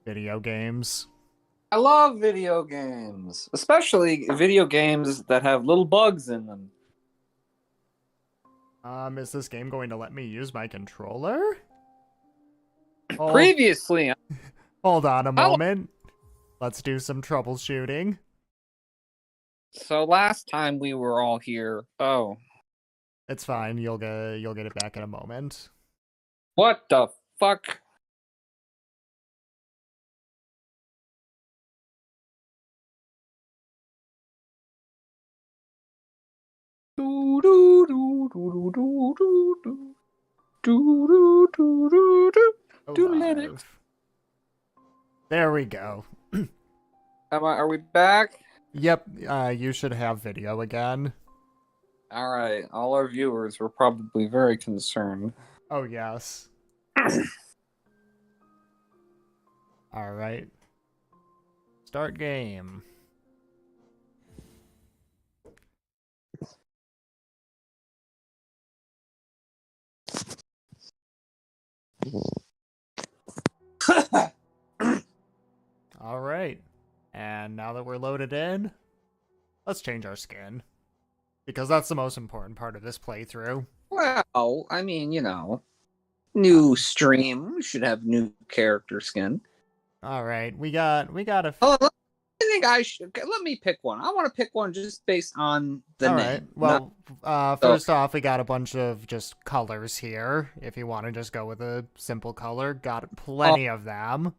video games. I love video games, especially video games that have little bugs in them. Is this game going to let me use my controller? Hold, Previously, hold on a I moment. Let's do some troubleshooting. so last time we were all here. Oh, It's fine. You'll get it back in a moment. what the fuck? Do do do do do do do do do do do do Oh, do Linux. live. There we go. Are we back? Yep. You should have video again. All right. All our viewers were probably very concerned. Oh yes. All right. Start game. All right. And now that we're loaded in, let's change our skin. Because that's the most important part of this playthrough. Well, I mean, new stream. We should have new character skin. All right. We got a Oh, I think I should. Let me pick one. I want to pick one just based on the All name. right. Well, first off, we got a bunch of just colors here. If you want to just go with a simple color, got plenty of them.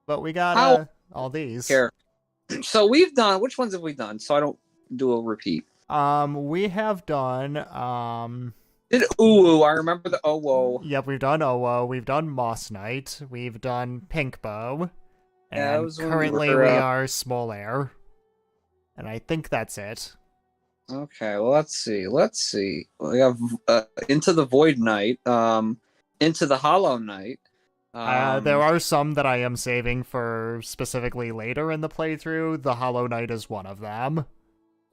But we got all these. Here. So we've done. Which ones have we done? So I don't do a repeat. We have done Did Ooh, I remember the Owo. Yep, we've done Owo, we've done Moss Knight, we've done Pink Bow, Yeah, and currently we are Small Air. And I think that's it. Okay, well let's see. We have Into the Void Knight, Into the Hollow Knight. There are some that I am saving for specifically later in the playthrough. The Hollow Knight is one of them.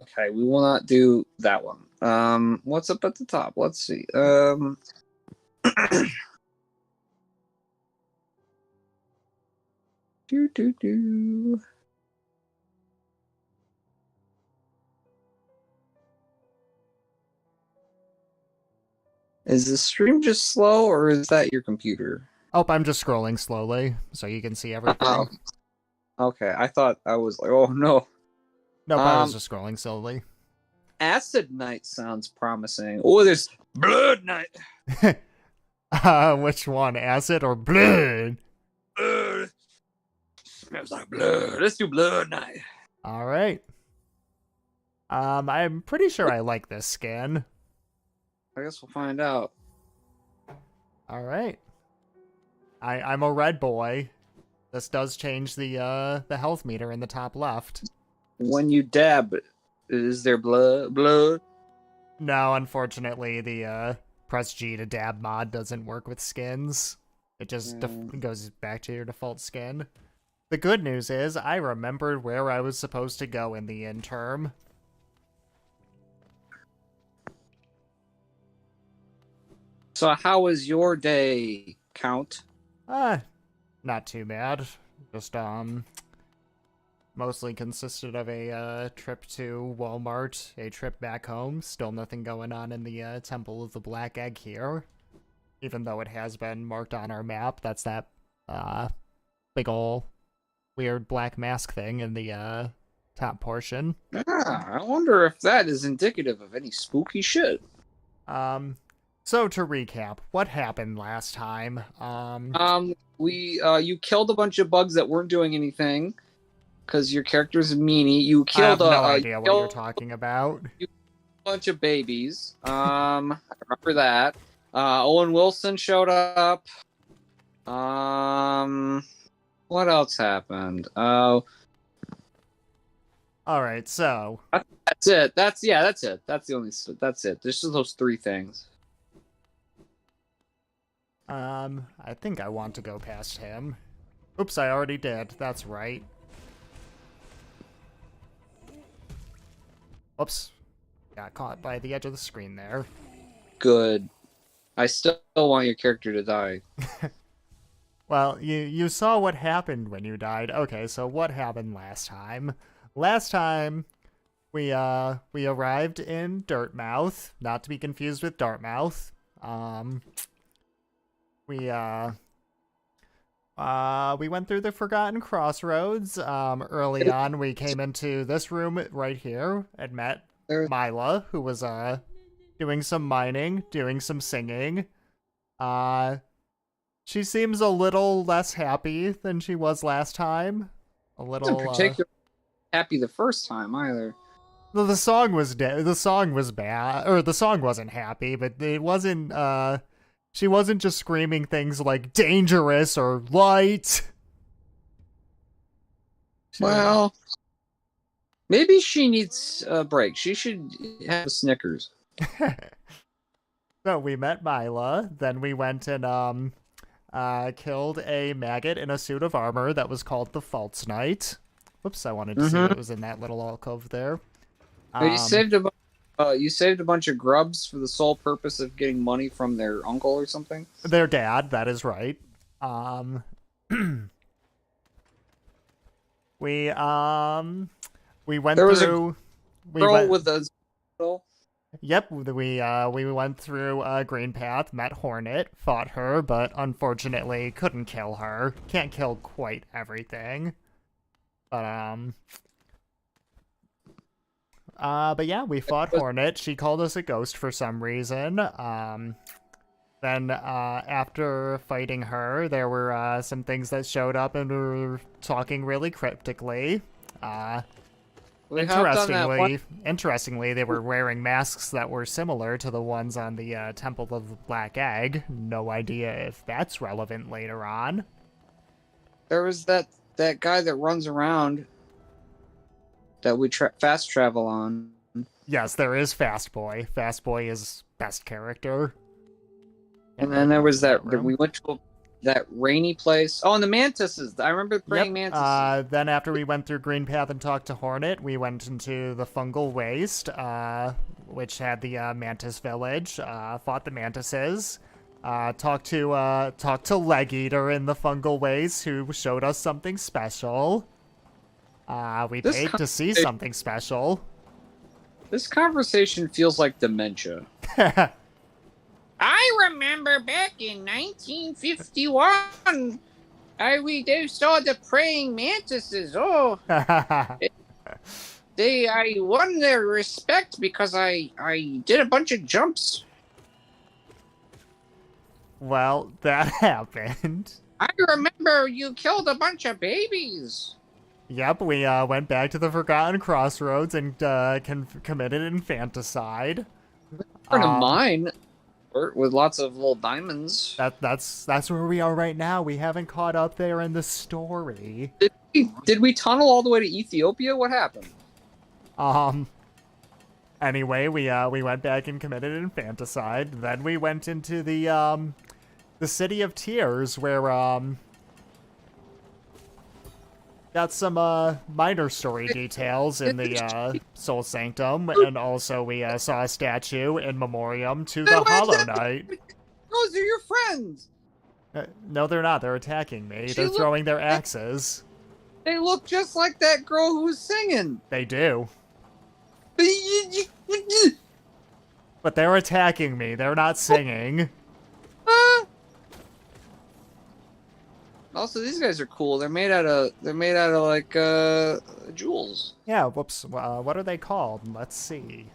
Okay, we will not do that one. What's up at the top? Let's see. Do. Is the stream just slow, or is that your computer? Oh, I'm just scrolling slowly, so you can see everything. Okay, I thought I was like, oh no. Nope, I was just scrolling slowly. Acid Knight sounds promising. Oh, there's Blood Knight. Which one, acid or blood? Blood. Smells like blood. Let's do Blood Knight. All right. I'm pretty sure I like this skin. I guess we'll find out. All right. I'm a red boy. This does change the health meter in the top left. When you dab, is there blood? No, unfortunately, the press G to dab mod doesn't work with skins. It just goes back to your default skin. The good news is I remembered where I was supposed to go in the interim. So how was your day, Count? Not too bad. Just, mostly consisted of a trip to Walmart, a trip back home. Still nothing going on in the Temple of the Black Egg here. Even though it has been marked on our map. That's that big ol' weird black mask thing in the top portion. I wonder if that is indicative of any spooky shit. So to recap, what happened last time? You killed a bunch of bugs that weren't doing anything. Because your character's a meanie. You killed I have no idea what you're talking about. A bunch of babies. I remember that. Owen Wilson showed up. What else happened? Oh. Alright, so. That's it. That's it. That's it. There's just those three things. I think I want to go past him. Oops, I already did. That's right. Oops. Got caught by the edge of the screen there. Good. I still want your character to die. Well, you saw what happened when you died. Okay, so what happened last time? Last time we arrived in Dirtmouth, not to be confused with Dartmouth. We went through the Forgotten Crossroads. Early on, we came into this room right here and met There's Mila, who was doing some mining, doing some singing. She seems a little less happy than she was last time. A little. wasn't particularly happy the first time either. The song was the song was bad, or the song wasn't happy, but it wasn't. She wasn't just screaming things like dangerous or light. Well, maybe she needs a break. She should have a Snickers. So we met Mila, then we went and killed a maggot in a suit of armor that was called the False Knight. Whoops, I wanted to see what was in that little alcove there. You saved a bunch of grubs for the sole purpose of getting money from their uncle or something. Their dad, that is right. We went There was through. Girl with a. Yep, we went through Green Path, met Hornet, fought her, but unfortunately couldn't kill her. Can't kill quite everything. But yeah, we fought Hornet. She called us a ghost for some reason. Then after fighting her, there were some things that showed up and were talking really cryptically. Interestingly, they were wearing masks that were similar to the ones on the Temple of the Black Egg. No idea if that's relevant later on. There was that guy that runs around that we fast travel on. Yes, there is Fast Boy. Fast Boy is best character. And then there was we went to that rainy place. Oh, and the mantises. I remember praying mantises. Then after we went through Green Path and talked to Hornet, we went into the Fungal Waste, which had the Mantis Village. Fought the mantises. Talked to Leg Eater in the Fungal Waste, who showed us something special. We paid to see something special. This conversation feels like dementia. I remember back in 1951, we saw the praying mantises. Oh, I won their respect because I did a bunch of jumps. Well, that happened. I remember you killed a bunch of babies. Yep, we went back to the Forgotten Crossroads and committed infanticide. Friend of mine. With lots of little diamonds. That's where we are right now. We haven't caught up there in the story. Did we tunnel all the way to Ethiopia? What happened? Anyway, we went back and committed infanticide. Then we went into the City of Tears, where got some minor story details in the Soul Sanctum, and also we saw a statue in memoriam to the Hollow Knight. Those are your friends! No, they're not. They're attacking me. They're throwing their axes. They look just like that girl who was singing. They do. But they're attacking me. They're not singing. Also, these guys are cool. They're made out of like jewels. Yeah. Whoops. What are they called? Let's see.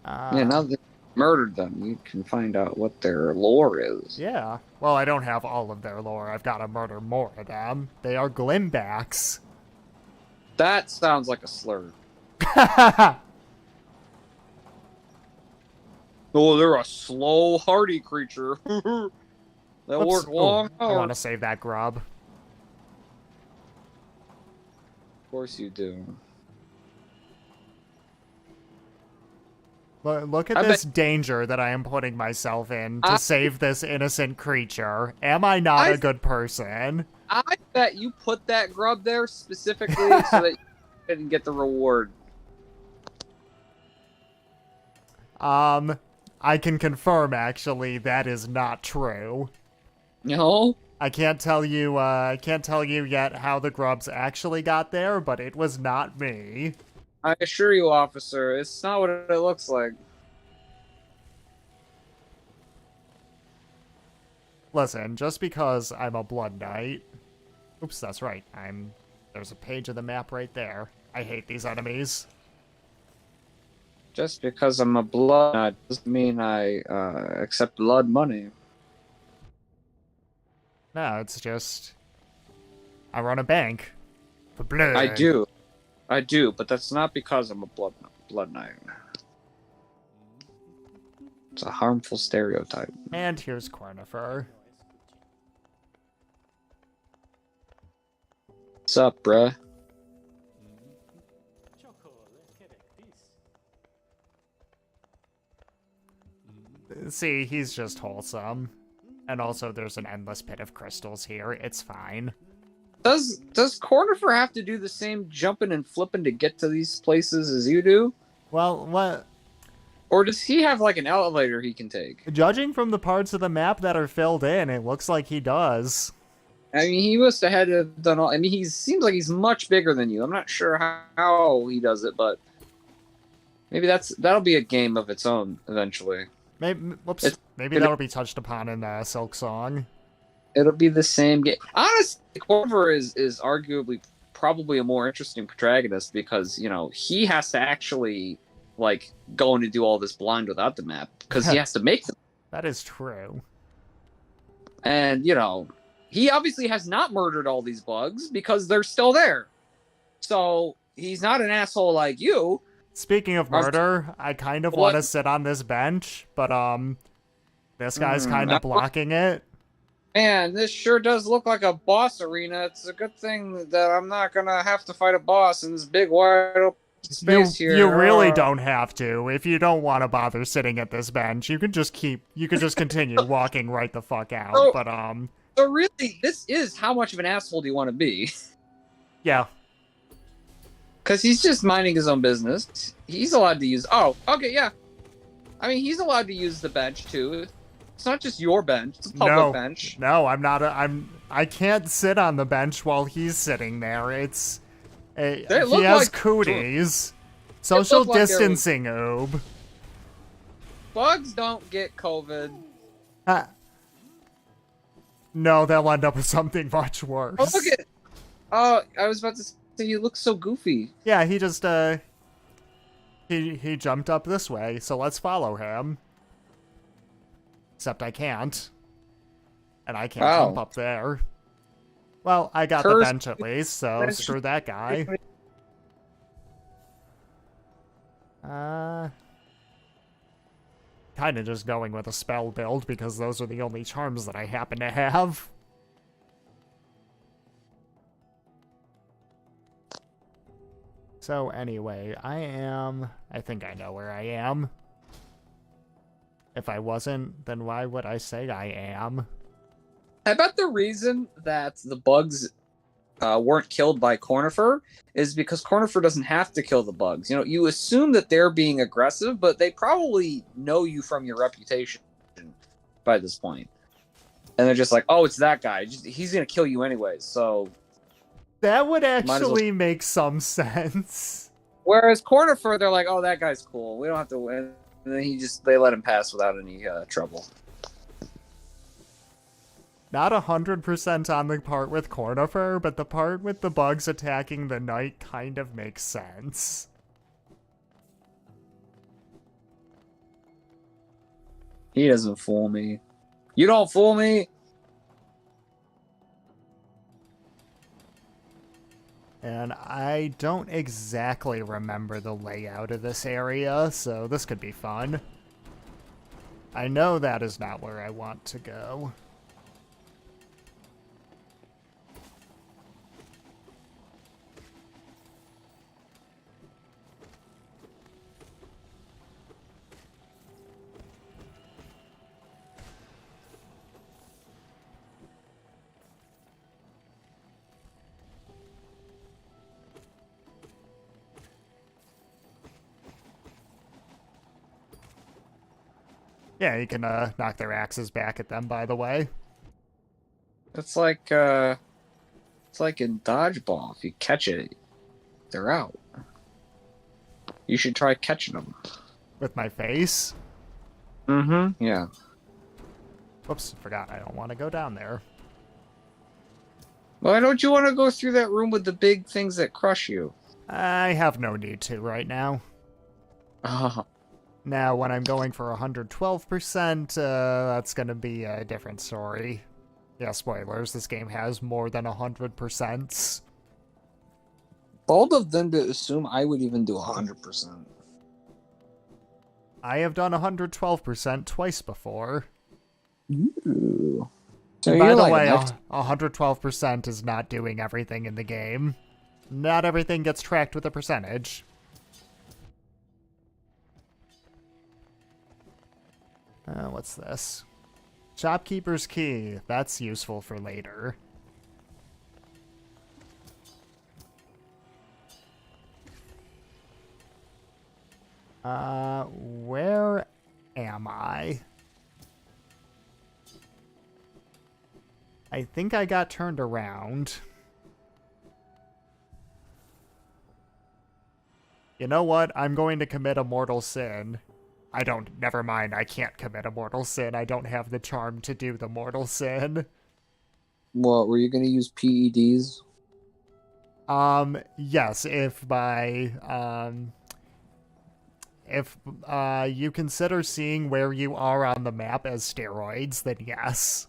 Yeah. Now that you murdered them, you can find out what their lore is. Yeah. Well, I don't have all of their lore. I've got to murder more of them. They are Glimbacks. That sounds like a slur. Oh, they're a slow, hardy creature. They'll work long hours. I want to save that grub. Of course you do. Look at this danger that I am putting myself in to save this innocent creature. Am I not a good person? I bet you put that grub there specifically so that you didn't get the reward. I can confirm, actually, that is not true. No? I can't tell you yet how the grubs actually got there, but it was not me. I assure you, officer, it's not what it looks like. Listen, just because I'm a blood knight. Oops, that's right. There's a page of the map right there. I hate these enemies. Just because I'm a blood knight doesn't mean I accept blood money. No, it's just I run a bank for blood. I do, but that's not because I'm a blood knight. It's a harmful stereotype. And here's Cornifer. What's up, bruh? See, he's just wholesome. And also, there's an endless pit of crystals here. It's fine. Does Cornifer have to do the same jumping and flipping to get to these places as you do? Well, what? Or does he have like an elevator he can take? Judging from the parts of the map that are filled in, it looks like he does. I mean, he must have had to have done all. I mean, he seems like he's much bigger than you. I'm not sure how he does it, but maybe that'll be a game of its own eventually. Maybe that'll be touched upon in Silk Song. It'll be the same game. Honestly, Corver is arguably probably a more interesting protagonist because, you know, he has to actually, like, go in and do all this blind without the map because he has to make them. That is true. And, you know, he obviously has not murdered all these bugs because they're still there. So he's not an asshole like you. Speaking of murder, I kind of want to sit on this bench, but this guy's kind of blocking it. Man, this sure does look like a boss arena. It's a good thing that I'm not gonna have to fight a boss in this big wide open space here. You really don't have to. If you don't want to bother sitting at this bench, you can just continue walking right the fuck out. So really, this is how much of an asshole do you want to be? Yeah. Because he's just minding his own business. He's allowed to use... Oh, okay, yeah. I mean, he's allowed to use the bench, too. It's not just your bench. It's a public bench. No, I'm not. I can't sit on the bench while he's sitting there. He has cooties. Social distancing, Oob. Bugs don't get COVID. No, they'll end up with something much worse. Oh, look at... Oh, I was about to say, you look so goofy. Yeah, he just, he jumped up this way, so let's follow him. Except I can't. And I can't jump up there. Well, I got the bench at least, so screw that guy. Kinda just going with a spell build because those are the only charms that I happen to have. So anyway, I think I know where I am. If I wasn't, then why would I say I am? I bet the reason that the bugs weren't killed by Cornifer is because Cornifer doesn't have to kill the bugs. You know, you assume that they're being aggressive, but they probably know you from your reputation by this point. And they're just like, oh, it's that guy. He's going to kill you anyways, so... That would actually make some sense. Whereas Cornifer, they're like, oh, that guy's cool. We don't have to win. And then they let him pass without any trouble. Not 100% on the part with Cornifer, but the part with the bugs attacking the knight kind of makes sense. He doesn't fool me. You don't fool me! And I don't exactly remember the layout of this area, so this could be fun. I know that is not where I want to go. Yeah, you can knock their axes back at them, by the way. It's like in dodgeball. If you catch it, they're out. You should try catching them. With my face? Mm-hmm. Yeah. Whoops, forgot I don't want to go down there. Why don't you want to go through that room with the big things that crush you? I have no need to right now. Oh. Now, when I'm going for 112%, that's gonna be a different story. Yeah, spoilers, this game has more than 100%. Bold of them to assume I would even do 100%. I have done 112% twice before. Ooh. So And by you're the like way, an 112% is not doing everything in the game. Not everything gets tracked with a percentage. What's this? Shopkeeper's key. That's useful for later. Where am I? I think I got turned around. You know what? I'm going to commit a mortal sin. Never mind, I can't commit a mortal sin. I don't have the charm to do the mortal sin. What, were you going to use PEDs? Yes, if you consider seeing where you are on the map as steroids, then yes.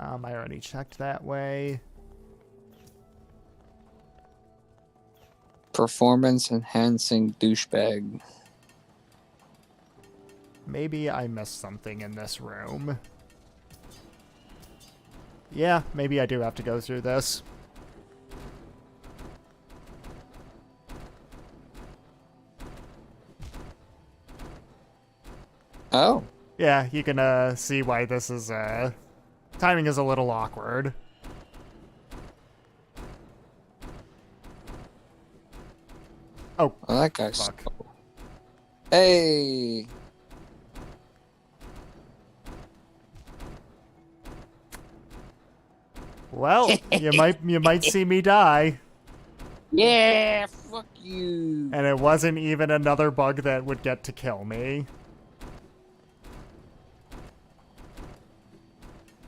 I already checked that way. Performance enhancing douchebag. Maybe I missed something in this room. Yeah, maybe I do have to go through this. Oh. Yeah, you can see why this is timing is a little awkward. Oh, That guy's... fuck. Hey! Well, you might see me die. Yeah, fuck you! And it wasn't even another bug that would get to kill me.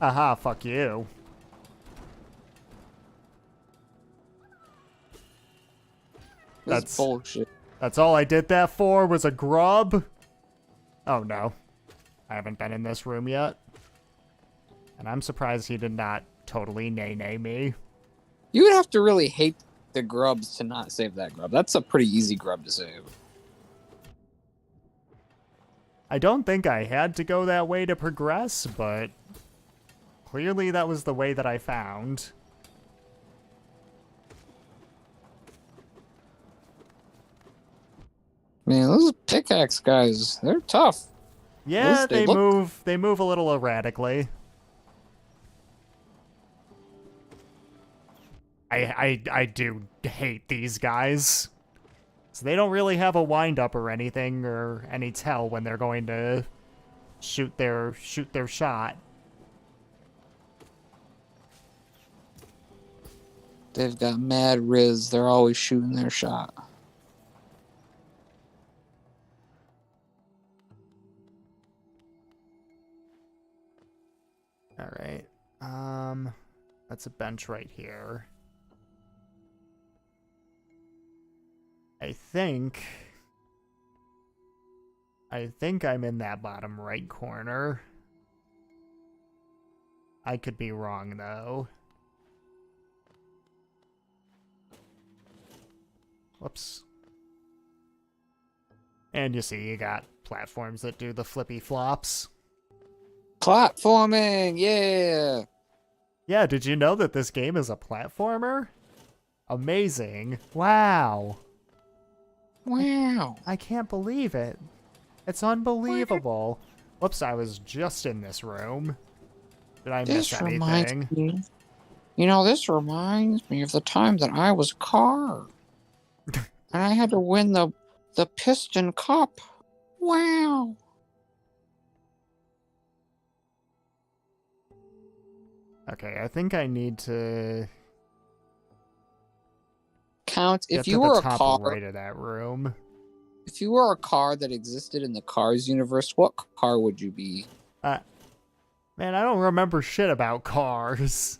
Aha, fuck you. That's bullshit. That's all I did that for, was a grub? Oh no. I haven't been in this room yet. And I'm surprised he did not totally nay-nay me. You would have to really hate the grubs to not save that grub. That's a pretty easy grub to save. I don't think I had to go that way to progress, but clearly that was the way that I found. Man, those pickaxe guys, they're tough. Yeah, They move a little erratically. I do hate these guys. So they don't really have a wind-up or anything, or any tell when they're going to shoot their shot. They've got mad riz. They're always shooting their shot. All right. That's a bench right here. I think I'm in that bottom right corner. I could be wrong, though. Whoops. And you see, you got platforms that do the flippy flops. Platforming, yeah! Yeah, did you know that this game is a platformer? Amazing. Wow. Wow. I can't believe it. It's unbelievable. Whoops, I was just in this room. Did I miss anything? This reminds me of the time that I was a car. And I had to win the Piston Cup. Wow. Okay, I think I need to Count get if to you the were a top car. right of that room. If you were a car that existed in the Cars universe, what car would you be? Man, I don't remember shit about cars.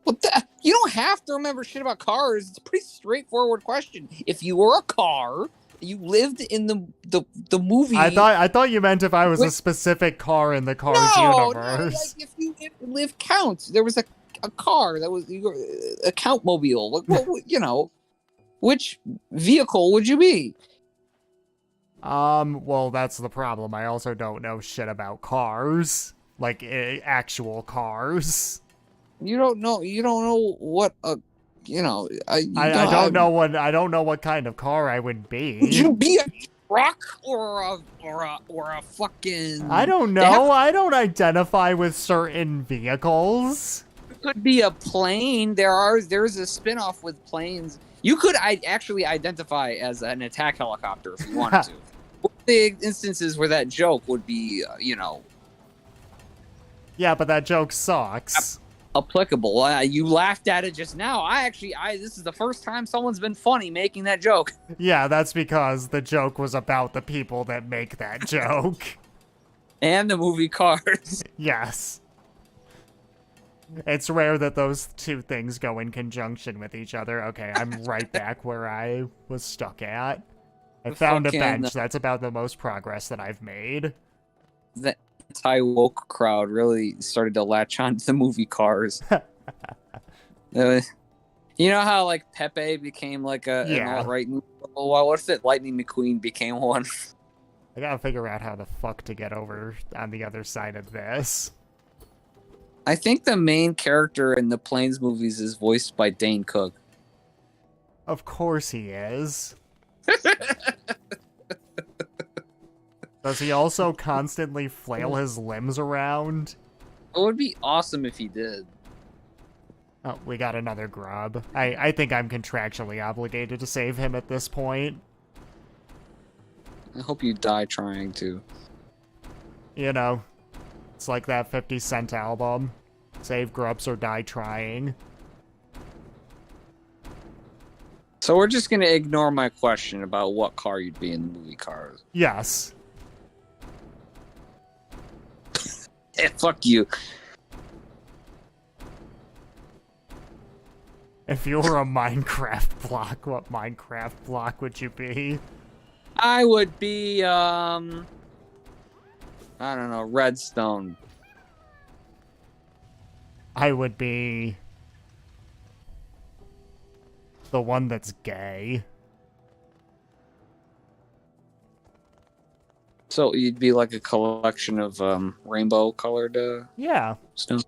You don't have to remember shit about cars. It's a pretty straightforward question. If you were a car, you lived in the movie. I thought you meant if I was a specific car in the Cars no, universe. like if live counts. There was a car that was a count mobile. Like what which vehicle would you be? Well, that's the problem. I also don't know shit about cars. Like, actual cars. You don't know what a I don't know what kind of car I would be. Would you be a truck or a fucking? I don't know. I don't identify with certain vehicles. It could be a plane. There's a spin-off with planes. You could actually identify as an attack helicopter if you wanted to. The instances where that joke would be, Yeah, but that joke sucks. Applicable. You laughed at it just now. This is the first time someone's been funny making that joke. Yeah, that's because the joke was about the people that make that joke. And the movie Cars. Yes. It's rare that those two things go in conjunction with each other. Okay, I'm right back where I was stuck at. I found a bench. That's about the most progress that I've made. The anti-woke crowd really started to latch on to the movie Cars. You know how like Pepe became like an alt-right movie? Well, what if Lightning McQueen became one? I gotta figure out how the fuck to get over on the other side of this. I think the main character in the Planes movies is voiced by Dane Cook. Of course he is. Does he also constantly flail his limbs around? It would be awesome if he did. Oh, we got another grub. I think I'm contractually obligated to save him at this point. I hope you die trying to. You know, it's like that 50 Cent album. Save grubs or die trying. So we're just gonna ignore my question about what car you'd be in the movie Cars. Yes. Yeah, fuck you. If you were a Minecraft block, what Minecraft block would you be? I would be, I don't know, Redstone. I would be the one that's gay. So you'd be like a collection of rainbow-colored Yeah. stone.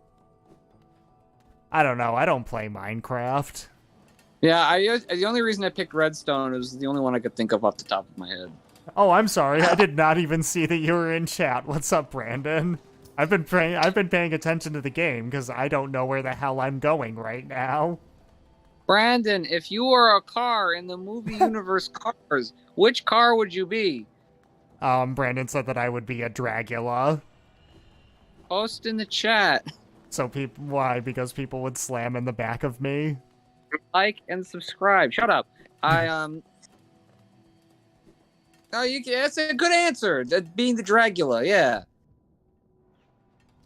I don't know. I don't play Minecraft. Yeah, the only reason I picked Redstone is the only one I could think of off the top of my head. Oh, I'm sorry. I did not even see that you were in chat. What's up, Brandon? I've been paying attention to the game because I don't know where the hell I'm going right now. Brandon, if you were a car in the movie universe Cars, which car would you be? Brandon said that I would be a Dragula. Post in the chat. So why? Because people would slam in the back of me? Like and subscribe. Shut up. Oh, that's a good answer. Being the Dragula, yeah.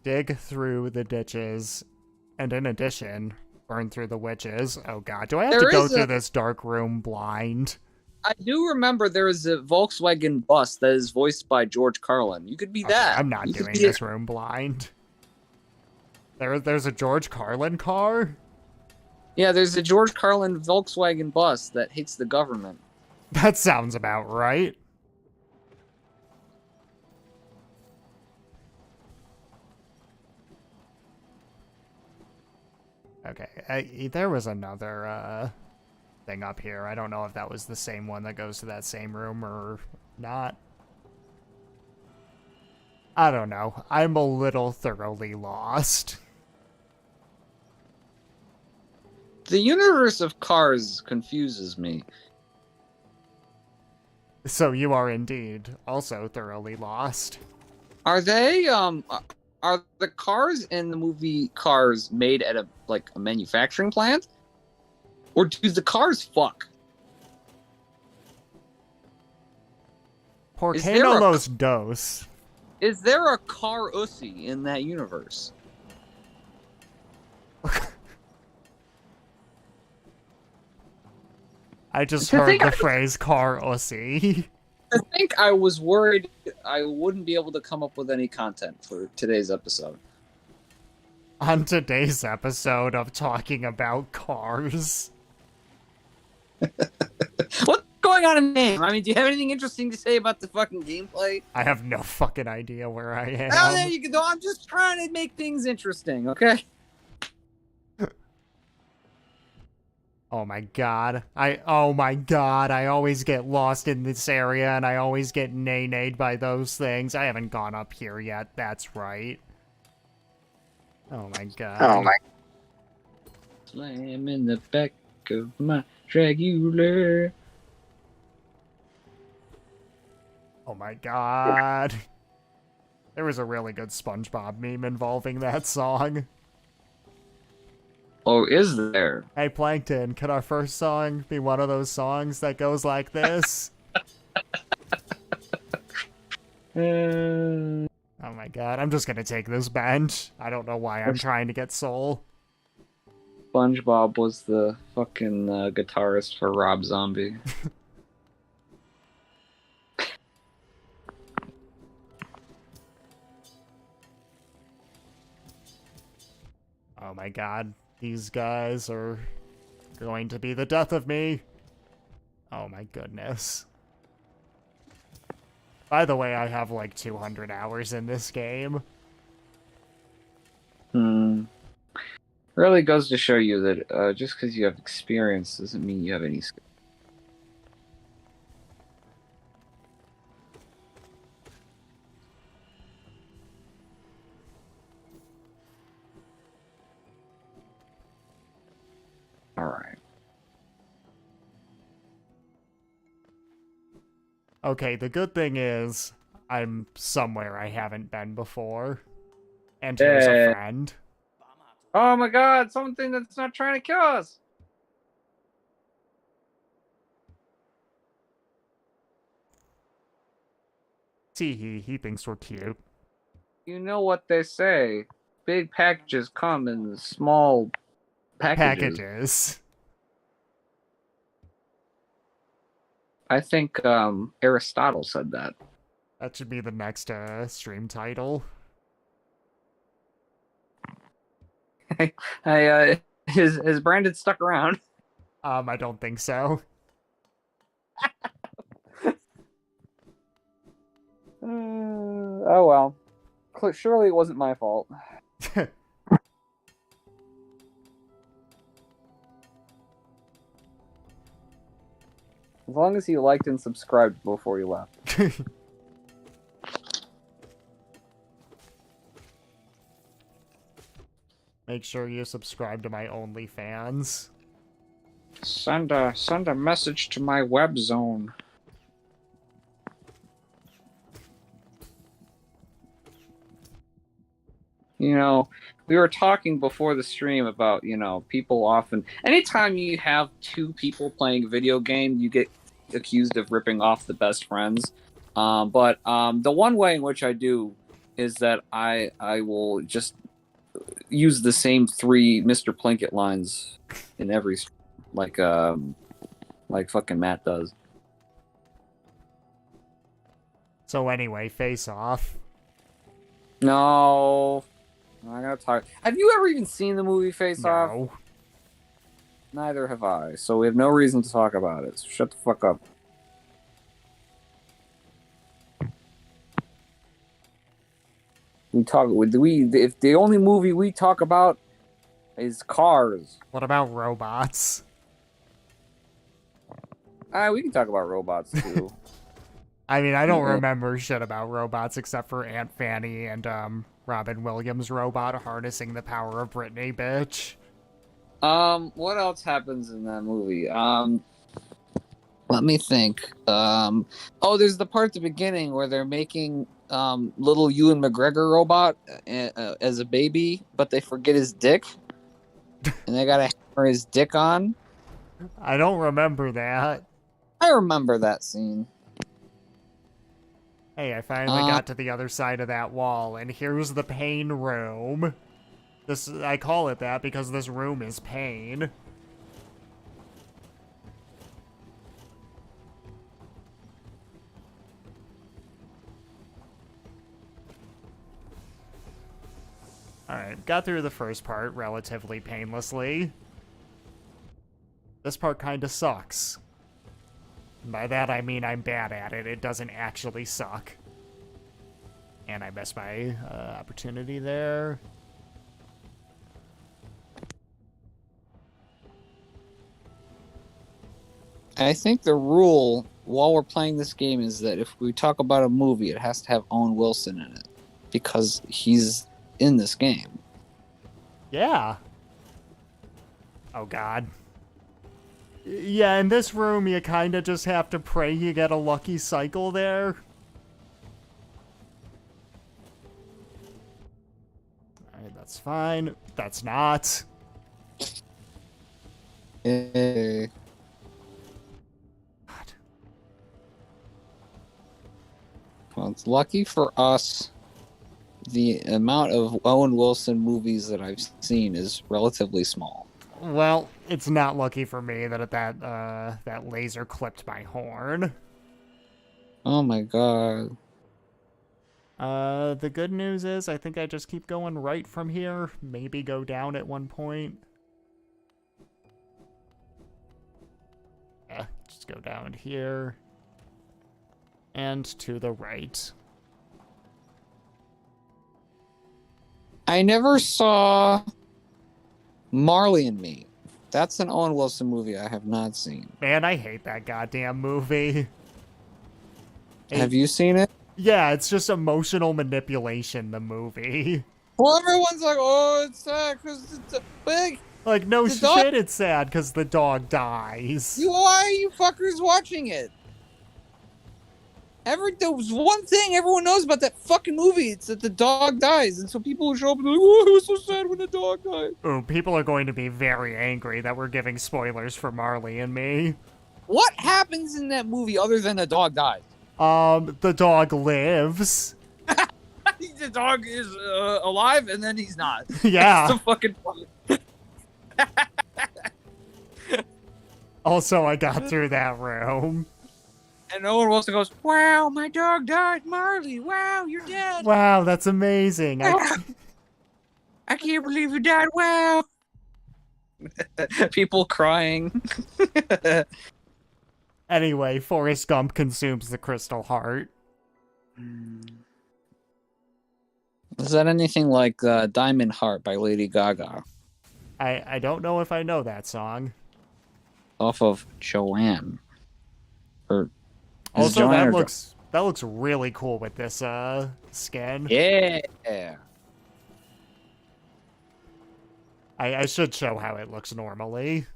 Dig through the ditches, and in addition, burn through the witches. Oh god, do I have to go through this dark room blind? I do remember there is a Volkswagen bus that is voiced by George Carlin. You could be that. I'm not doing this room blind. There's a George Carlin car? Yeah, there's a George Carlin Volkswagen bus that hates the government. That sounds about right. Okay, there was another thing up here. I don't know if that was the same one that goes to that same room or not. I don't know. I'm a little thoroughly lost. The universe of Cars confuses me. So you are indeed also thoroughly lost. Are they are the cars in the movie cars made at a manufacturing plant, or do the cars fuck? Por Is qué there no a- los dos? Is there a car ussy in that universe? I just To heard think the phrase car ussy. I think I was worried I wouldn't be able to come up with any content for today's episode. On today's episode of talking about cars. What's going on in the game? I mean, do you have anything interesting to say about the fucking gameplay? I have no fucking idea where I am. Oh, there you go. I'm just trying to make things interesting, okay? Oh my god. I always get lost in this area and I always get nay-nayed by those things. I haven't gone up here yet, that's right. Oh my god. Oh my. Slam in the back of my Dragular. Oh my god. There was a really good SpongeBob meme involving that song. Oh, is there? Hey Plankton, could our first song be one of those songs that goes like this? Oh my god, I'm just gonna take this bench. I don't know why I'm trying to get soul. SpongeBob was the fucking guitarist for Rob Zombie. Oh my god, these guys are going to be the death of me. Oh my goodness. By the way, I have like 200 hours in this game. Really goes to show you that just because you have experience doesn't mean you have any skill. Alright. Okay, the good thing is I'm somewhere I haven't been before. And here's a friend. Oh my god, something that's not trying to kill us! Tee he thinks we're cute. You know what they say. Big packages come in small packages. I think Aristotle said that. That should be the next stream title. Has Brandon stuck around? I don't think so. Oh well. Surely it wasn't my fault. As long as he liked and subscribed before he left. Make sure you subscribe to my OnlyFans. Send a message to my web zone. You know, we were talking before the stream about, people often... Anytime you have two people playing a video game, you get accused of ripping off the best friends. But the one way in which I do is that I will just use the same 3 Mr. Plinkett lines in every stream, like fucking Matt does. So anyway, face off. No. I'm gonna talk. Have you ever even seen the movie Face Off? No. Neither have I, so we have no reason to talk about it. So shut the fuck up. If the only movie we talk about is Cars. What about robots? We can talk about robots too. I mean, I don't remember shit about robots except for Aunt Fanny and Robin Williams' robot harnessing the power of Britney, bitch. What else happens in that movie? Let me think. There's the part at the beginning where they're making little Ewan McGregor robot as a baby, but they forget his dick, and they gotta hammer his dick on. I don't remember that. I remember that scene. Hey, I finally got to the other side of that wall, and here's the pain room. I call it that because this room is pain. Alright, got through the first part relatively painlessly. This part kinda sucks. By that I mean I'm bad at it. It doesn't actually suck. And I missed my opportunity there. I think the rule while we're playing this game is that if we talk about a movie, it has to have Owen Wilson in it because he's in this game. Yeah. Oh, God. Yeah, in this room, you kind of just have to pray you get a lucky cycle there. Alright, that's fine. That's not. God. Well, it's lucky for us. The amount of Owen Wilson movies that I've seen is relatively small. Well, it's not lucky for me that that laser clipped my horn. Oh my god. The good news is I think I just keep going right from here. Maybe go down at one point. Yeah, just go down here. And to the right. I never saw Marley and Me. That's an Owen Wilson movie I have not seen. Man, I hate that goddamn movie. Have you seen it? Yeah, it's just emotional manipulation, the movie. Well, everyone's like, oh, it's sad because it's big. Like, no The shit, dog- it's sad because the dog dies. Why are you fuckers watching it? There was one thing everyone knows about that fucking movie. It's that the dog dies. And so people will show up and be like, oh, it was so sad when the dog died. Ooh, people are going to be very angry that we're giving spoilers for Marley and Me. What happens in that movie other than the dog dies? The dog lives. The dog is alive and then he's not. Yeah. That's the fucking point. Also, I got through that room. And Owen Wilson goes, wow, my dog died, Marley. Wow, you're dead. Wow, that's amazing. I can't believe you died. Wow. People crying. Anyway, Forrest Gump consumes the crystal heart. Is that anything like Diamond Heart by Lady Gaga? I don't know if I know that song. Off of Joanne. Or Also, Joanne that looks really cool with this skin. Yeah. I should show how it looks normally.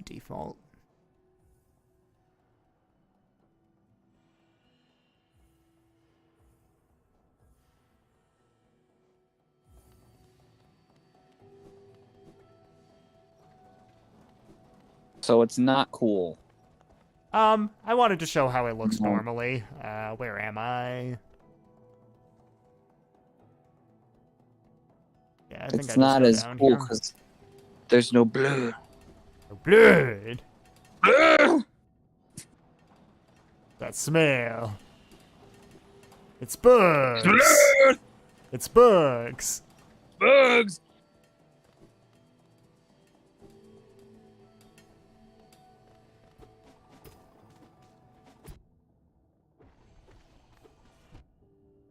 Default. So it's not cool. I wanted to show how it looks normally. Where am I? Yeah, I think It's not as cool because there's no blood. No blood. That smell. It's bugs. Blood! It's bugs. Bugs!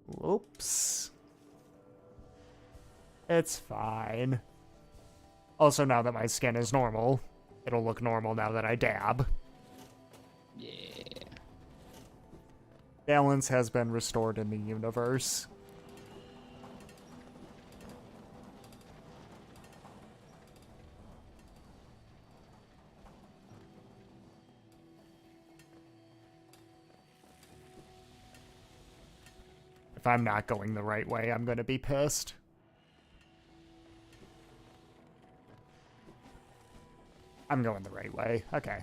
Whoops. It's fine. Also, now that my skin is normal, it'll look normal now that I dab. Yeah. Balance has been restored in the universe. If I'm not going the right way, I'm gonna be pissed. I'm going the right way. Okay.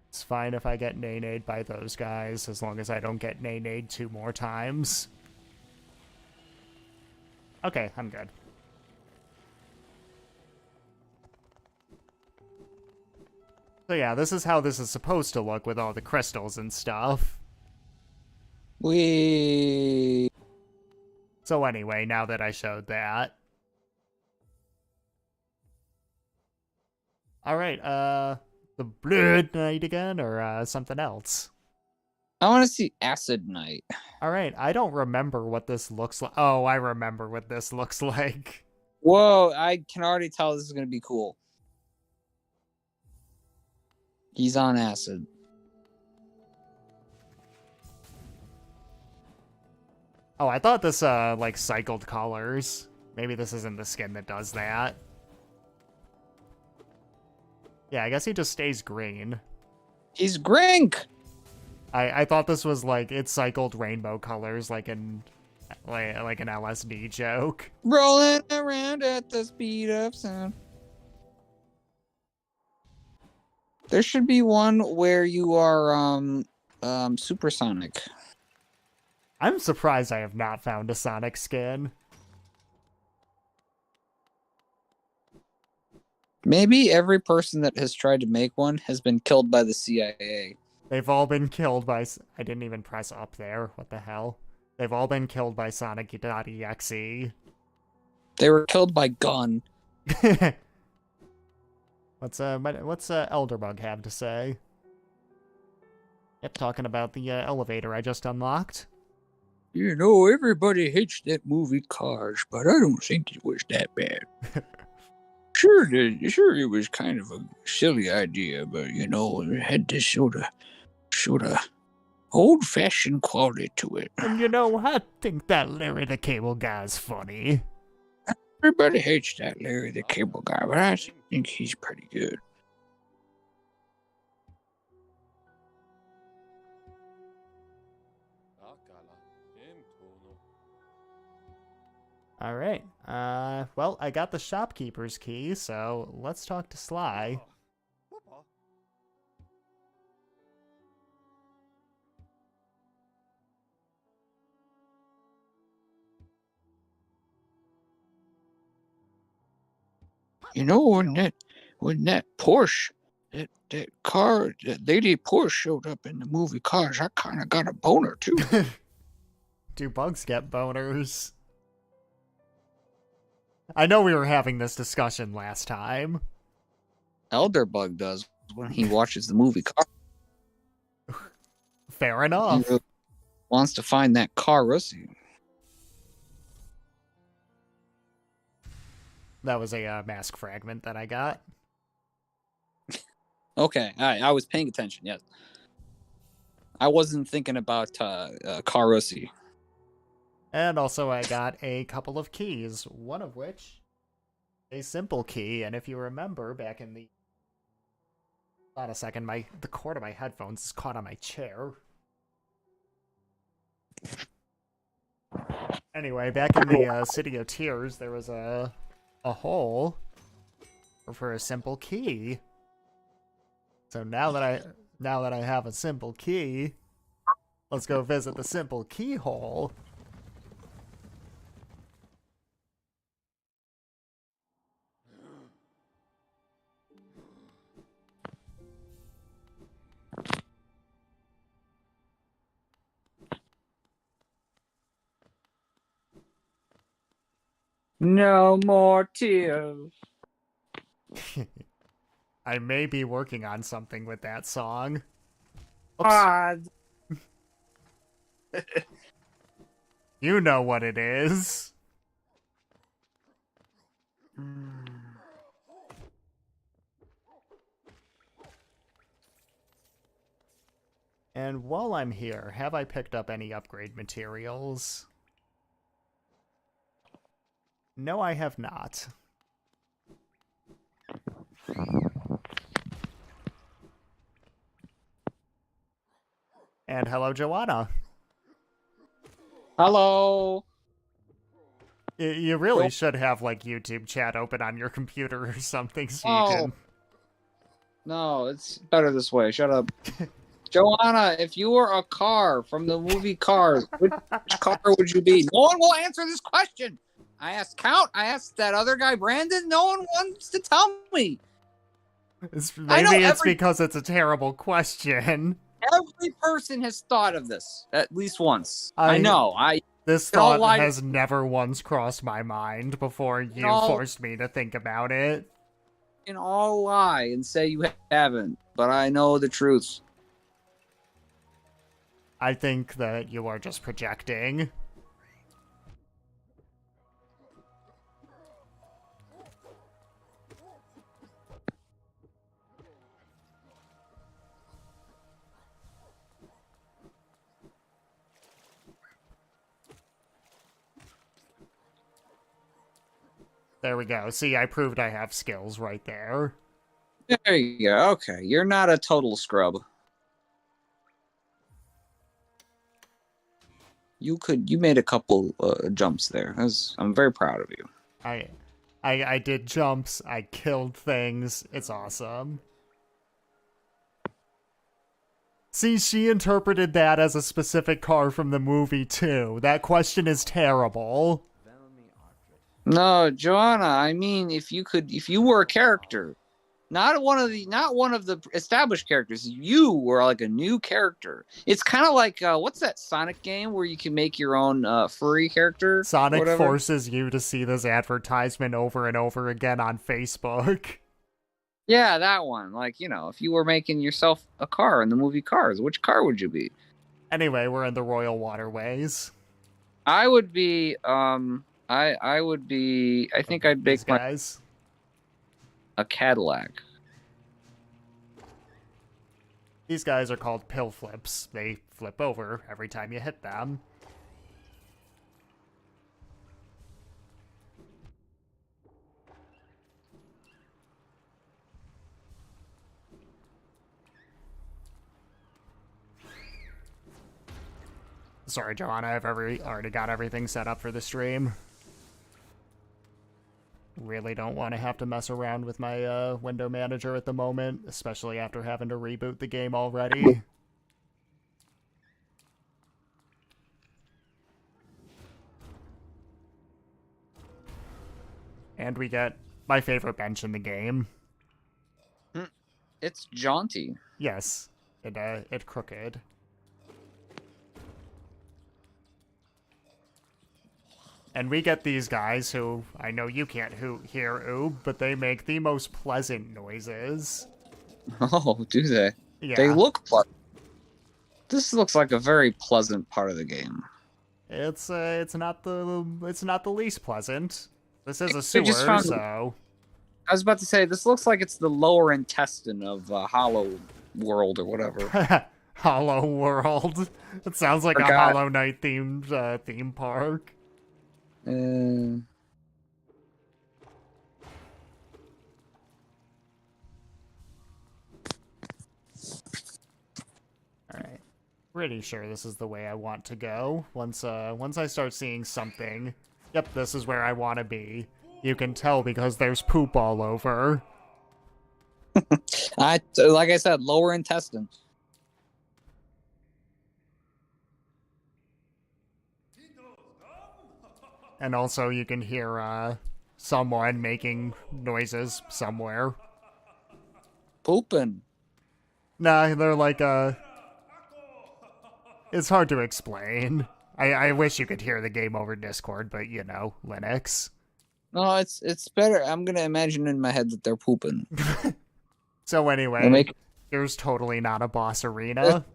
It's fine if I get nay-nayed by those guys, as long as I don't get nay-nayed 2 more times. Okay, I'm good. So yeah, this is how this is supposed to look with all the crystals and stuff. So anyway, now that I showed that. Alright, the Blood Knight again, or something else? I want to see Acid Knight. Alright, I don't remember what this looks like. Oh, I remember what this looks like. Whoa, I can already tell this is going to be cool. He's on acid. Oh, I thought this, like, cycled colors. Maybe this isn't the skin that does that. Yeah, I guess he just stays green. He's Grink! I thought this was, like, it cycled rainbow colors, like an LSD joke. Rolling around at the speed of sound. There should be one where you are, supersonic. I'm surprised I have not found a Sonic skin. Maybe every person that has tried to make one has been killed by the CIA. They've all been killed by... I didn't even press up there. What the hell? They've all been killed by Sonic.exe. They were killed by Gun. What's Elderbug have to say? Yep, talking about the elevator I just unlocked. You know, everybody hates that movie Cars, but I don't think it was that bad. Sure, it was kind of a silly idea, but you know, it had this sort of old-fashioned quality to it. And you know, I think that Larry the Cable Guy's funny. Everybody hates that Larry the Cable Guy, but I think he's pretty good. Alright, well, I got the shopkeeper's key, so let's talk to Sly. You know, when that Porsche, that car, that Lady Porsche showed up in the movie Cars, I kind of got a boner too. Do bugs get boners? I know we were having this discussion last time. Elderbug does when he watches the movie Car. Fair enough. He wants to find that car Russie. That was a mask fragment that I got. Okay, I was paying attention, yes. I wasn't thinking about car Russie. And also I got a couple of keys, one of which a simple key, and if you remember back in the... Hold on a second, the cord of my headphones is caught on my chair. Anyway, back in the City of Tears, there was a hole for a simple key. So now that I have a simple key, let's go visit the simple keyhole. No more tears. I may be working on something with that song. Oops. You know what it is. And while I'm here, have I picked up any upgrade materials? No, I have not. And hello, Joanna. Hello. You really should have, like, YouTube chat open on your computer or something so you can... No, it's better this way. Shut up. Joanna, if you were a car from the movie Cars, which car would you be? No one will answer this question. I asked Count. I asked that other guy, Brandon. No one wants to tell me. Maybe it's because it's a terrible question. Every person has thought of this at least once. I know. This thought has never once crossed my mind before you forced me to think about it. You can all lie and say you haven't, but I know the truth. I think that you are just projecting. There we go. See, I proved I have skills right there. There you go. Okay, you're not a total scrub. You made a couple jumps there. I'm very proud of you. I did jumps. I killed things. It's awesome. See, she interpreted that as a specific car from the movie too. That question is terrible. No, Joanna, I mean if you were a character, not one of the established characters, you were like a new character. It's kind of like what's that Sonic game where you can make your own furry character? Sonic forces you to see this advertisement over and over again on Facebook. Yeah, that one. Like, you know, if you were making yourself a car in the movie Cars, which car would you be? Anyway, we're in the Royal Waterways. I would be I would be. I think I'd make a Cadillac. These guys are called pill flips. They flip over every time you hit them. Sorry, Joanna, I've already got everything set up for the stream. Really don't want to have to mess around with my window manager at the moment, especially after having to reboot the game already. And we get my favorite bench in the game. It's jaunty. Yes, it crooked. And we get these guys who, I know you can't hear Oob, but they make the most pleasant noises. Oh, do they? Yeah. They look pleasant. This looks like a very pleasant part of the game. It's not the least pleasant. This is a sewer, so... I was about to say, this looks like it's the lower intestine of Hollow World or whatever. Hollow World. It sounds like a Hollow Knight themed theme park. Alright. Pretty sure this is the way I want to go. Once I start seeing something, yep, this is where I want to be. You can tell because there's poop all over. Like I said, lower intestine. And also you can hear someone making noises somewhere. Pooping. Nah, they're like it's hard to explain. I wish you could hear the game over Discord, but you know, Linux. No, it's better. I'm gonna imagine in my head that they're pooping. So anyway, there's totally not a boss arena.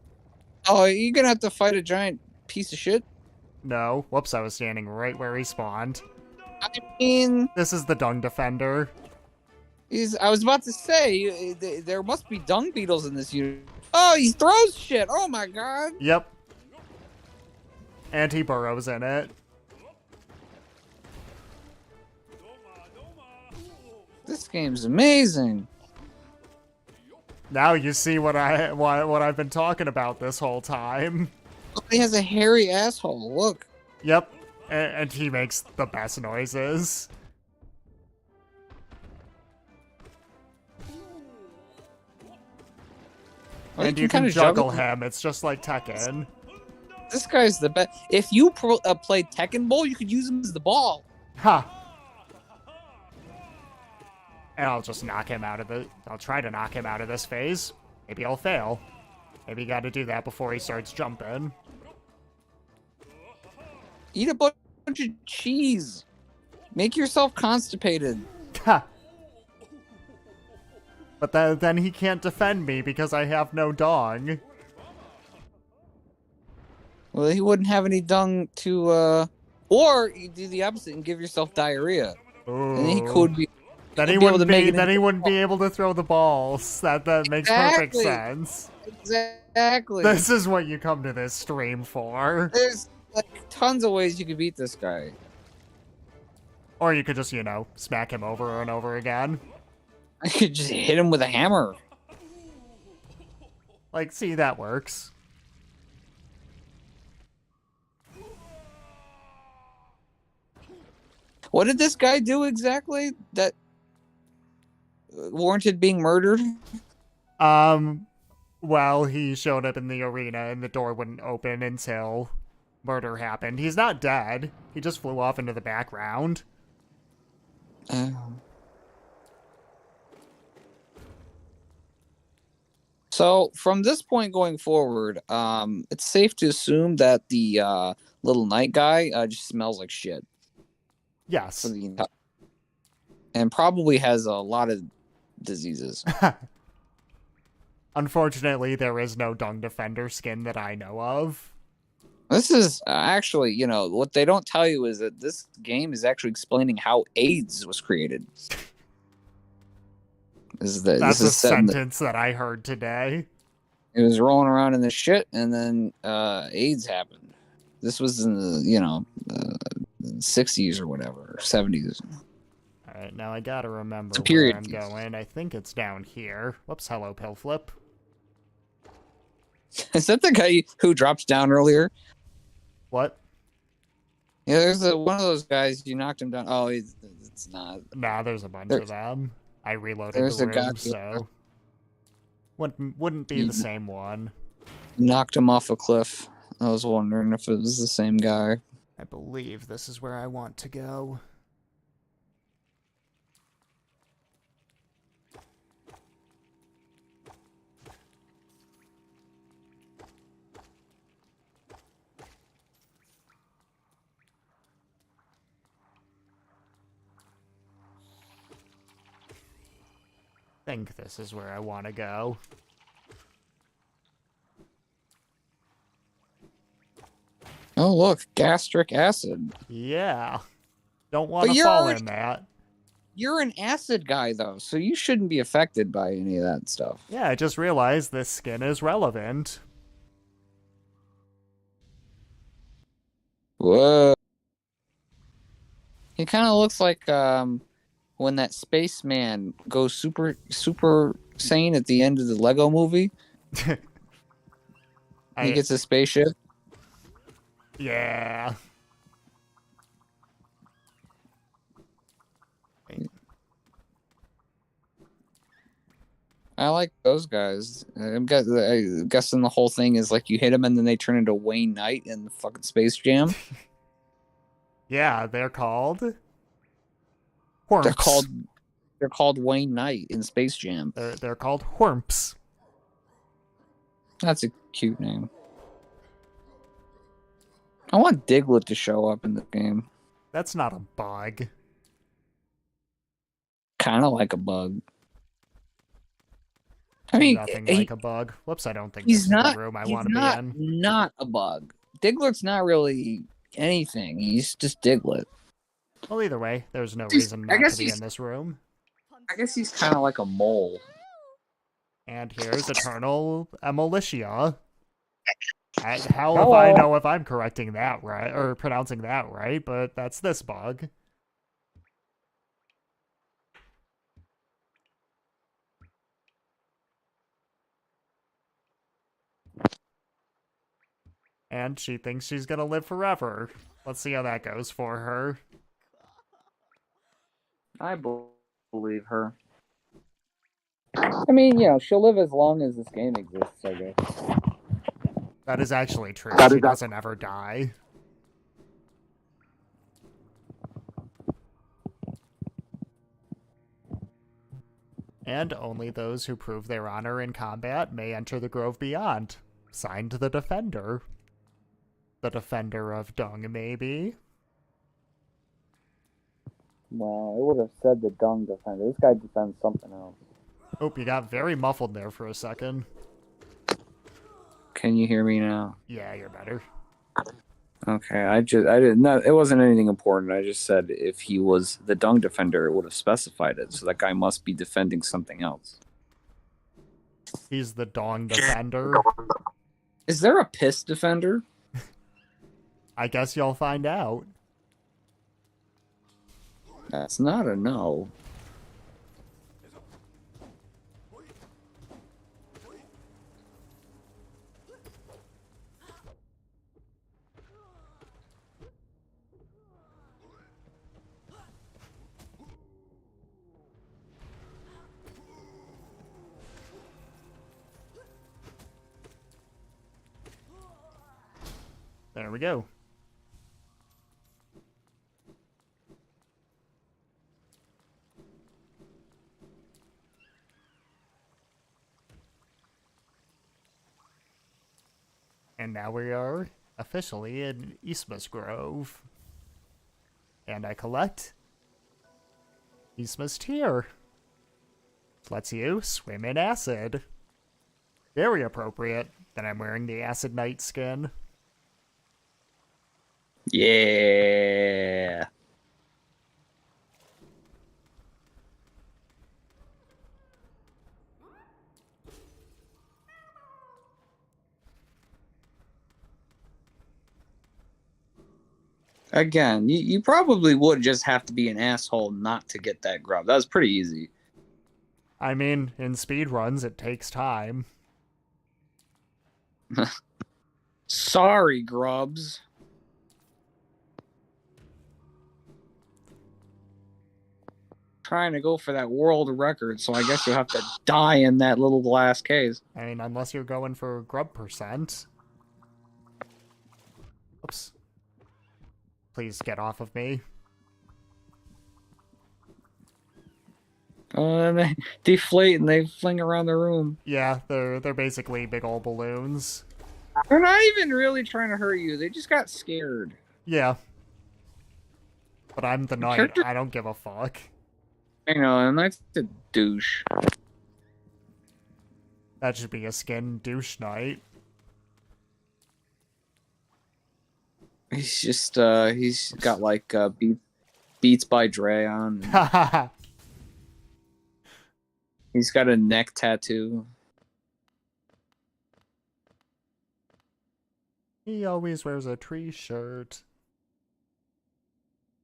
Oh, you're gonna have to fight a giant piece of shit? No. Whoops, I was standing right where he spawned. I mean... This is the Dung Defender. I was about to say, there must be dung beetles in this unit. Oh, he throws shit! Oh my god! Yep. And he burrows in it. This game's amazing. Now you see what I've been talking about this whole time. Oh, he has a hairy asshole. Look. Yep, and he makes the best noises. Well, And you can kinda juggle him. It's just like Tekken. This guy's the best. If you played Tekken Bowl, you could use him as the ball. Ha! And I'll just knock him out of the... I'll try to knock him out of this phase. Maybe I'll fail. Maybe you gotta do that before he starts jumping. Eat a bunch of cheese. Make yourself constipated. Ha! But then he can't defend me because I have no dong. Well, he wouldn't have any dung to, or you do the opposite and give yourself diarrhea. Ooh. And he could be... Then he wouldn't be able to throw the balls. That makes perfect sense. Exactly. This is what you come to this stream for. There's like tons of ways you could beat this guy. Or you could just, smack him over and over again. I could just hit him with a hammer. Like, see, that works. What did this guy do exactly that warranted being murdered? Well, he showed up in the arena and the door wouldn't open until murder happened. He's not dead. He just flew off into the background. So from this point going forward, it's safe to assume that the little night guy just smells like shit. Yes. And probably has a lot of diseases. Unfortunately, there is no Dung Defender skin that I know of. This is actually, what they don't tell you is that this game is actually explaining how AIDS was created. That's a sentence that I heard today. It was rolling around in the shit, and then AIDS happened. This was in the, 60s or whatever, or 70s. Alright, now I gotta remember It's a period where I'm piece. going. I think it's down here. Whoops, hello, Pill Flip. Is that the guy who dropped down earlier? What? Yeah, there's one of those guys. You knocked him down. Oh, it's not. Nah, there's a bunch of them. I reloaded there's the a guy room, so... Wouldn't be the same one. Knocked him off a cliff. I was wondering if it was the same guy. I believe this is where I want to go. I think this is where I want to go. Oh, look, gastric acid. Yeah. Don't want to fall in that. You're an acid guy, though, so you shouldn't be affected by any of that stuff. Yeah, I just realized this skin is relevant. Whoa. He kind of looks like when that spaceman goes super sane at the end of the Lego movie. He gets a spaceship. Yeah. I like those guys. I'm guessing the whole thing is like you hit them and then they turn into Wayne Knight in the fucking Space Jam. Yeah, they're called... Whorps. They're called Wayne Knight in Space Jam. They're called Whorps. That's a cute name. I want Diglett to show up in the game. That's not a bug. Kind of like a bug. I mean, Nothing like a bug. Whoops, I don't think he's this is not, the room I he's want to not, be in. not a bug. Diglett's not really anything. He's just Diglett. Well, either way, there's no reason not to be in this room. I guess he's kind of like a mole. And here's Eternal Emolitia. Hell if I know if I'm correcting that right, or pronouncing that right, but that's this bug. And she thinks she's gonna live forever. Let's see how that goes for her. I believe her. I mean, she'll live as long as this game exists, I guess. That is actually true. She doesn't ever die. And only those who prove their honor in combat may enter the Grove Beyond. Signed, the Defender. The Defender of Dung, maybe? Well, it would have said the Dung Defender. This guy defends something else. Oh, you got very muffled there for a second. Can you hear me now? Yeah, you're better. Okay, I didn't know. It wasn't anything important. I just said if he was the Dung Defender, it would have specified it. So that guy must be defending something else. He's the Dong Defender. Is there a Piss Defender? I guess you'll find out. That's not a no. There we go. And now we are officially in Eastmas Grove. And I collect Eastmas Tear. Lets you swim in acid. Very appropriate that I'm wearing the Acid Knight skin. Yeah. Again, you probably would just have to be an asshole not to get that grub. That was pretty easy. I mean, in speedruns, it takes time. Sorry, grubs. Trying to go for that world record, so I guess you'll have to die in that little glass case. I mean, unless you're going for grub percent. Oops. Please get off of me. They deflate and they fling around the room. Yeah, they're basically big old balloons. They're not even really trying to hurt you. They just got scared. Yeah. But I'm the knight. I don't give a fuck. I know, and that's the douche. That should be a skin douche knight. He's just, he's got like Beats by Dre on. Haha. He's got a neck tattoo. He always wears a tree shirt.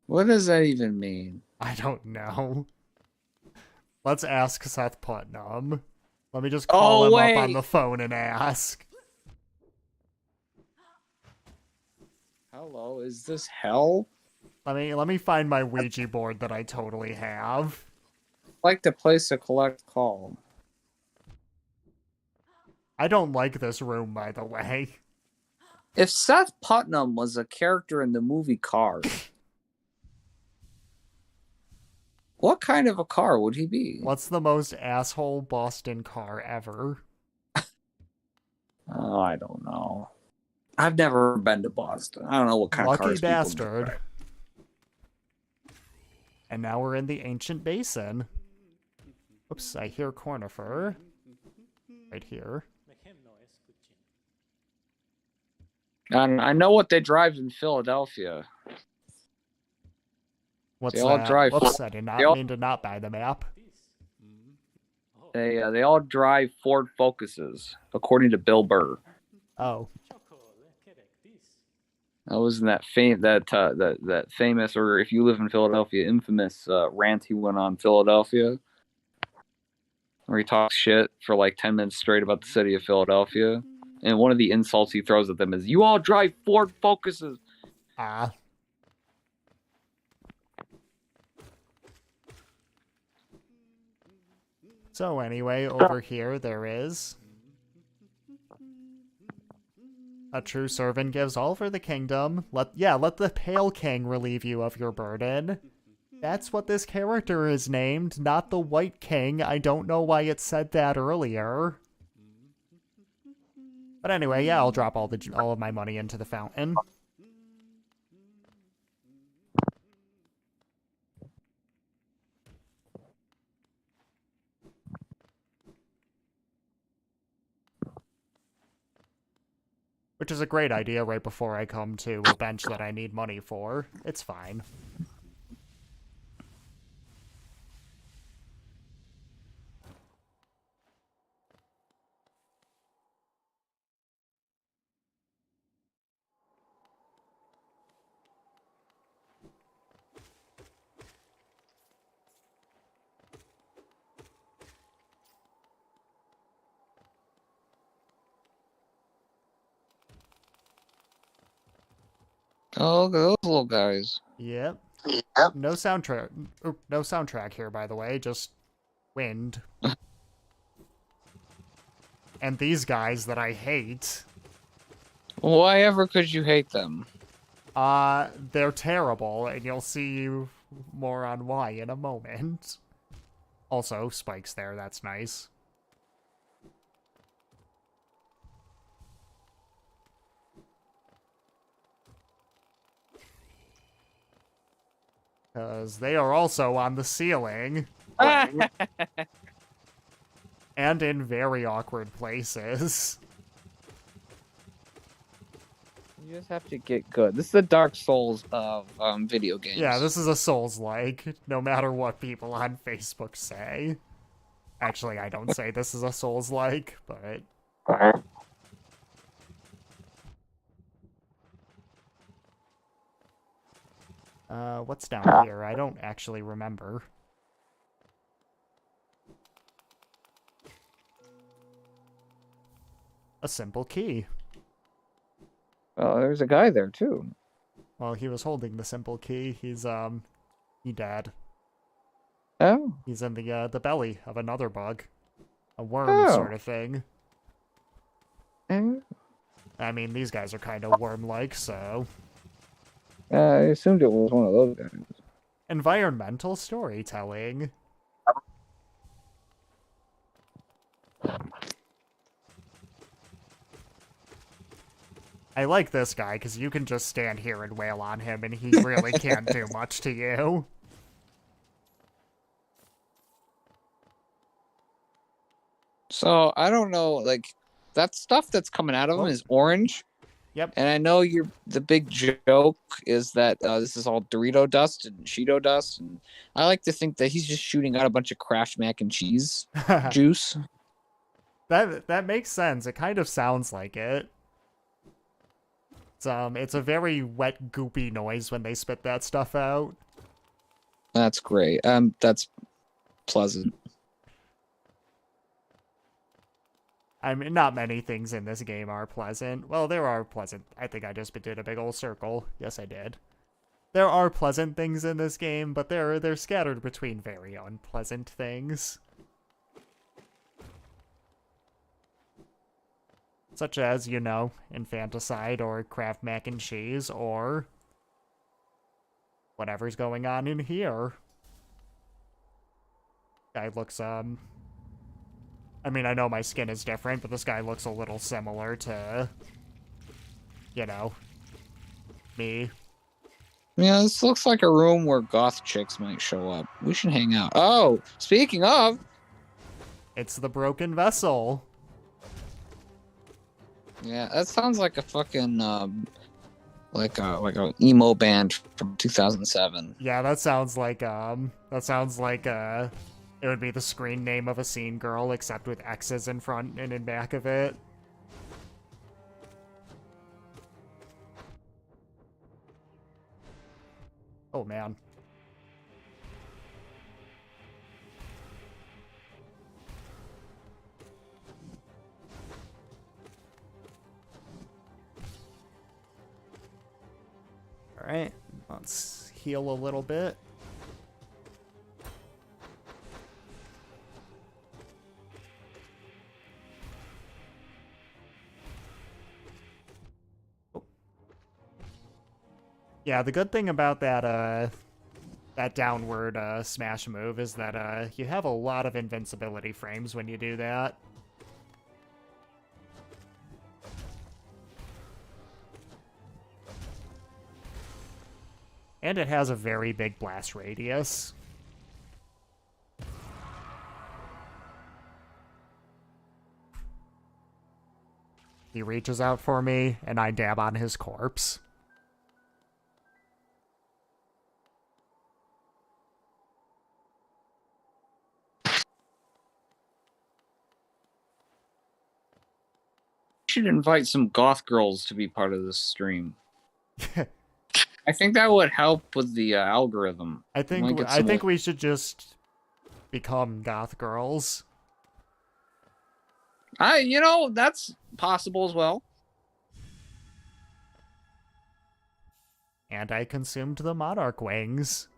What does that even mean? I don't know. Let's ask Seth Putnam. Let me just call him up on the phone and ask. Hello, is this hell? Let me find my Ouija board that I totally have. I'd like to place a collect call. I don't like this room, by the way. If Seth Putnam was a character in the movie Cars, what kind of a car would he be? What's the most asshole Boston car ever? Oh, I don't know. I've never been to Boston. I don't know what kind of cars Lucky bastard. And now we're in the ancient basin. Oops, I hear Cornifer. Right here. I know what they drive in Philadelphia. What's they all that? drive. Whoops, I did not mean to not buy the map. They all drive Ford Focuses, according to Bill Burr. Oh. That was in that famous, or if you live in Philadelphia, infamous rant he went on Philadelphia, where he talks shit for like 10 minutes straight about the city of Philadelphia. and one of the insults he throws at them is, "You all drive Ford Focuses." Ah. So anyway, over here there is a true servant gives all for the kingdom. Let the Pale King relieve you of your burden. That's what this character is named, not the White King. I don't know why it said that earlier. But anyway, yeah, I'll drop all of my money into the fountain. Which is a great idea right before I come to a bench that I need money for. It's fine. Oh, those little guys. Yep. No soundtrack here, by the way, just wind. And these guys that I hate. Why ever could you hate them? They're terrible, and you'll see more on why in a moment. Also, spikes there, that's nice. Because they are also on the ceiling. And in very awkward places. You just have to get good. This is the Dark Souls of video games. Yeah, this is a Souls-like, no matter what people on Facebook say. Actually, I don't say this is a Souls-like, but... what's down here? I don't actually remember. A simple key. Oh, there's a guy there too. Well, he was holding the simple key. He died. Oh. He's in the belly of another bug. A worm sort of thing. Oh. I mean, these guys are kind of worm-like, so... I assumed it was one of those guys. Environmental storytelling. I like this guy, because you can just stand here and wail on him, and he really can't do much to you. So, I don't know, like, that stuff that's coming out of him is orange. Yep. And I know the big joke is that this is all Dorito dust and Cheeto dust, and I like to think that he's just shooting out a bunch of Kraft mac and cheese juice. That makes sense. It kind of sounds like it. It's a very wet, goopy noise when they spit that stuff out. That's great. That's pleasant. I mean, not many things in this game are pleasant. Well, there are pleasant. I think I just did a big old circle. Yes, I did. There are pleasant things in this game, but they're scattered between very unpleasant things. Such as, you know, infanticide or Kraft mac and cheese or whatever's going on in here. Guy looks, I mean, I know my skin is different, but this guy looks a little similar to, you know, me. Yeah, this looks like a room where goth chicks might show up. We should hang out. Oh, speaking of... It's the broken vessel. Yeah, that sounds like a fucking, like a emo band from 2007. Yeah, that sounds like, it would be the screen name of a scene girl, except with X's in front and in back of it. Oh, man. Alright, let's heal a little bit. Yeah, the good thing about that that downward smash move is that you have a lot of invincibility frames when you do that. And it has a very big blast radius. He reaches out for me, and I dab on his corpse. Should invite some goth girls to be part of this stream. I think that would help with the algorithm. I think we should just become goth girls. That's possible as well. And I consumed the monarch wings.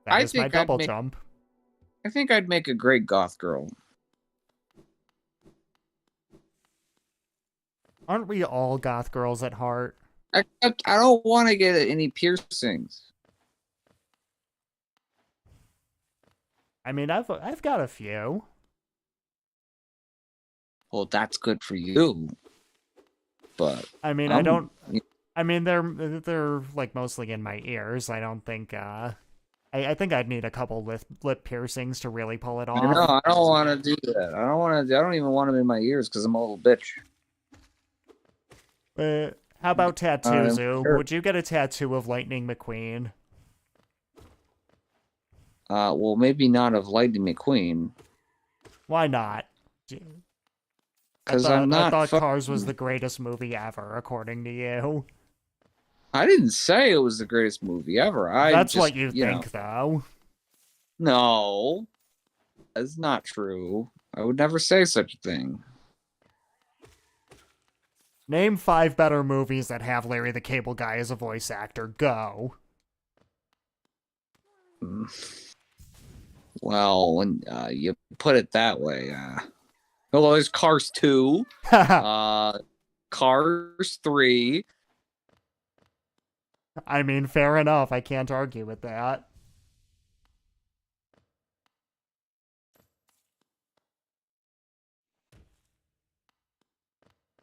That is my double jump. I think I'd make a great goth girl. Aren't we all goth girls at heart? Except I don't want to get any piercings. I mean, I've got a few. Well, that's good for you. But I mean, they're like mostly in my ears. I don't think I think I'd need a couple lip piercings to really pull it off. No, I don't want to do that. I don't even want them in my ears because I'm a little bitch. How about tattoos, sure. Would you get a tattoo of Lightning McQueen? Well, maybe not of Lightning McQueen. Why not? Because I thought Cars was the greatest movie ever, according to you. I didn't say it was the greatest movie ever. That's what you think, though. No, that's not true. I would never say such a thing. Name 5 better movies that have Larry the Cable Guy as a voice actor. Go. Well, when you put it that way, well, there's Cars 2, Cars 3. I mean, fair enough. I can't argue with that.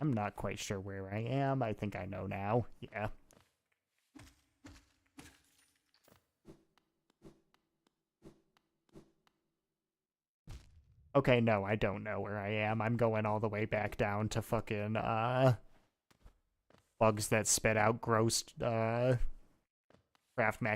I'm not quite sure where I am. I think I know now. Yeah. Okay, no, I don't know where I am. I'm going all the way back down to fucking, bugs that spit out gross, Kraft mac